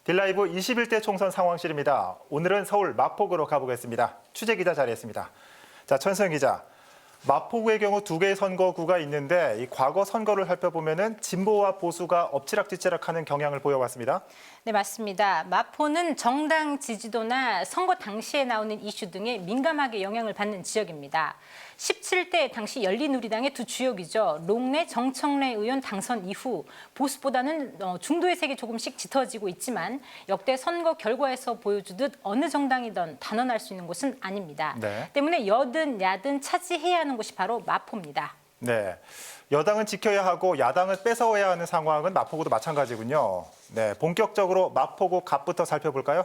딜라이브 21대 총선 상황실입니다. 오늘은 서울 마포구로 가보겠습니다. 취재기자 자리했습니다. 자, 천성 기자. 마포구의 경우 두 개의 선거구가 있는데 이 과거 선거를 살펴보면은 진보와 보수가 엎치락뒤치락하는 경향을 보여왔습니다. 네, 맞습니다. 마포는 정당 지지도나 선거 당시에 나오는 이슈 등에 민감하게 영향을 받는 지역입니다. 17대 당시 열린우리당의 두 주역이죠. 롱래, 정청래 의원 당선 이후 보수보다는 중도의 색이 조금씩 짙어지고 있지만 역대 선거 결과에서 보여주듯 어느 정당이든 단언할 수 있는 곳은 아닙니다. 네. 때문에 여든 야든 차지해야 하는 곳이 바로 마포입니다. 네, 여당은 지켜야 하고 야당은 뺏어와야 하는 상황은 마포구도 마찬가지군요. 네, 본격적으로 마포구 갑부터 살펴볼까요?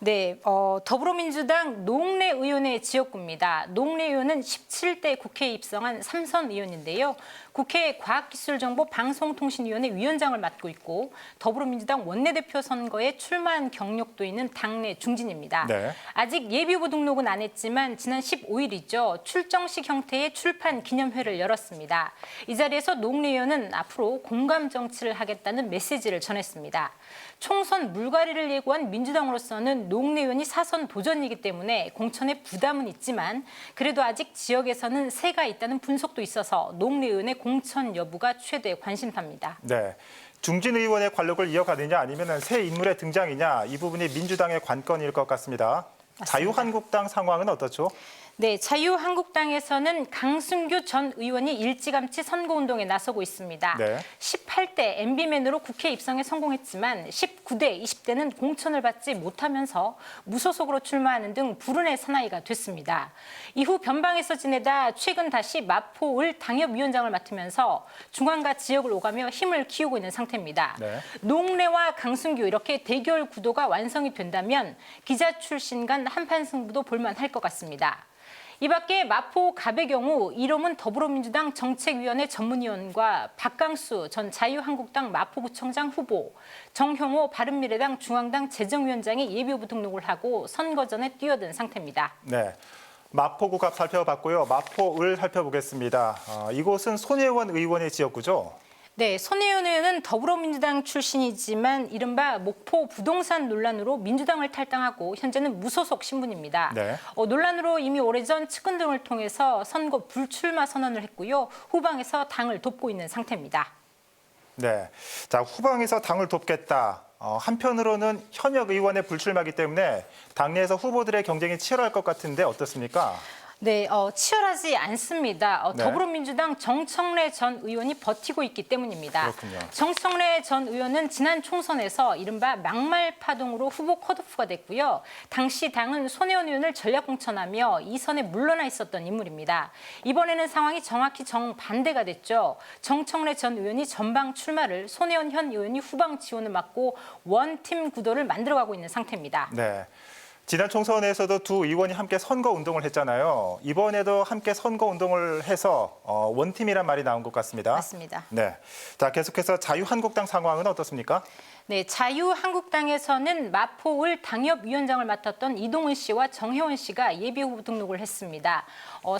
네, 더불어민주당 농래 의원의 지역구입니다. 농래 의원은 17대 국회에 입성한 삼선 의원인데요. 국회 과학기술정보방송통신위원회 위원장을 맡고 있고 더불어민주당 원내대표 선거에 출마한 경력도 있는 당내 중진입니다. 네. 아직 예비후보 등록은 안 했지만 지난 15일이죠. 출정식 형태의 출판 기념회를 열었습니다. 이 자리에서 농래 의원은 앞으로 공감 정치를 하겠다는 메시지를 전했습니다. 총선 물갈이를 예고한 민주당으로서는 농래 의원이 사선 도전이기 때문에 공천에 부담은 있지만 그래도 아직 지역에서는 새가 있다는 분석도 있어서 농래 의원의 공천 여부가 최대 관심사입니다. 네, 중진 의원의 관록을 이어가느냐 아니면 새 인물의 등장이냐 이 부분이 민주당의 관건일 것 같습니다. 맞습니다. 자유한국당 상황은 어떻죠? 네, 자유한국당에서는 강승규 전 의원이 일찌감치 선거운동에 나서고 있습니다. 네. 18대 MB맨으로 국회 입성에 성공했지만 19대, 20대는 공천을 받지 못하면서 무소속으로 출마하는 등 불운의 사나이가 됐습니다. 이후 변방에서 지내다 최근 다시 마포을 당협위원장을 맡으면서 중앙과 지역을 오가며 힘을 키우고 있는 상태입니다. 네. 농래와 강승규 이렇게 대결 구도가 완성이 된다면 기자 출신 간 한판 승부도 볼만할 것 같습니다. 이 밖에 마포 갑의 경우 이름은 더불어민주당 정책위원회 전문위원과 박강수 전 자유한국당 마포구청장 후보, 정형호 바른미래당 중앙당 재정위원장이 예비후보 등록을 하고 선거전에 뛰어든 상태입니다. 네, 마포구 갑 살펴봤고요. 마포을 살펴보겠습니다. 이곳은 손혜원 의원의 지역구죠? 네, 손혜원 의원은 더불어민주당 출신이지만 이른바 목포 부동산 논란으로 민주당을 탈당하고 현재는 무소속 신분입니다. 네. 논란으로 이미 오래전 측근 등을 통해서 선거 불출마 선언을 했고요. 후방에서 당을 돕고 있는 상태입니다. 네, 자 후방에서 당을 돕겠다. 한편으로는 현역 의원의 불출마이기 때문에 당내에서 후보들의 경쟁이 치열할 것 같은데 어떻습니까? 네, 치열하지 않습니다. 네. 더불어민주당 정청래 전 의원이 버티고 있기 때문입니다. 그렇군요. 정청래 전 의원은 지난 총선에서 이른바 막말 파동으로 후보 컷오프가 됐고요. 당시 당은 손혜원 의원을 전략 공천하며 2선에 물러나 있었던 인물입니다. 이번에는 상황이 정확히 정반대가 됐죠. 정청래 전 의원이 전방 출마를 손혜원 현 의원이 후방 지원을 맡고 원팀 구도를 만들어가고 있는 상태입니다. 네. 지난 총선에서도 두 의원이 함께 선거운동을 했잖아요. 이번에도 함께 선거운동을 해서 원팀이란 말이 나온 것 같습니다. 맞습니다. 네, 자 계속해서 자유한국당 상황은 어떻습니까? 네, 자유한국당에서는 마포을 당협위원장을 맡았던 이동은 씨와 정혜원 씨가 예비후보 등록을 했습니다.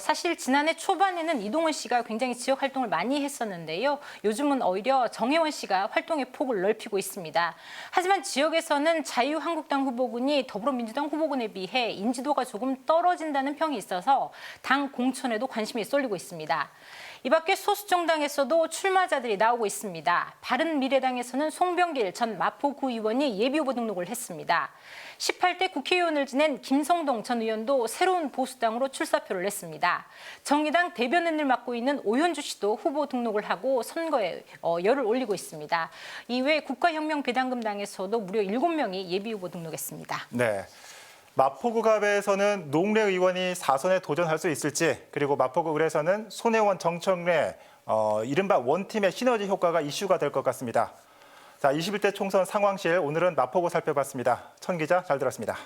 사실 지난해 초반에는 이동은 씨가 굉장히 지역 활동을 많이 했었는데요. 요즘은 오히려 정혜원 씨가 활동의 폭을 넓히고 있습니다. 하지만 지역에서는 자유한국당 후보군이 더불어민주당 후보군에 비해 인지도가 조금 떨어진다는 평이 있어서 당 공천에도 관심이 쏠리고 있습니다. 이 밖에 소수정당에서도 출마자들이 나오고 있습니다. 바른미래당에서는 송병길 전 마포구 의원이 예비후보 등록을 했습니다. 18대 국회의원을 지낸 김성동 전 의원도 새로운 보수당으로 출사표를 냈습니다. 정의당 대변인을 맡고 있는 오현주 씨도 후보 등록을 하고 선거에 열을 올리고 있습니다. 이외 국가혁명배당금당에서도 무려 7명이 예비후보 등록했습니다. 네. 마포구 갑에서는 농래 의원이 4선에 도전할 수 있을지, 그리고 마포구 을에서는 손혜원, 정청래, 이른바 원팀의 시너지 효과가 이슈가 될 것 같습니다. 자, 21대 총선 상황실 오늘은 마포구 살펴봤습니다. 천 기자 잘 들었습니다.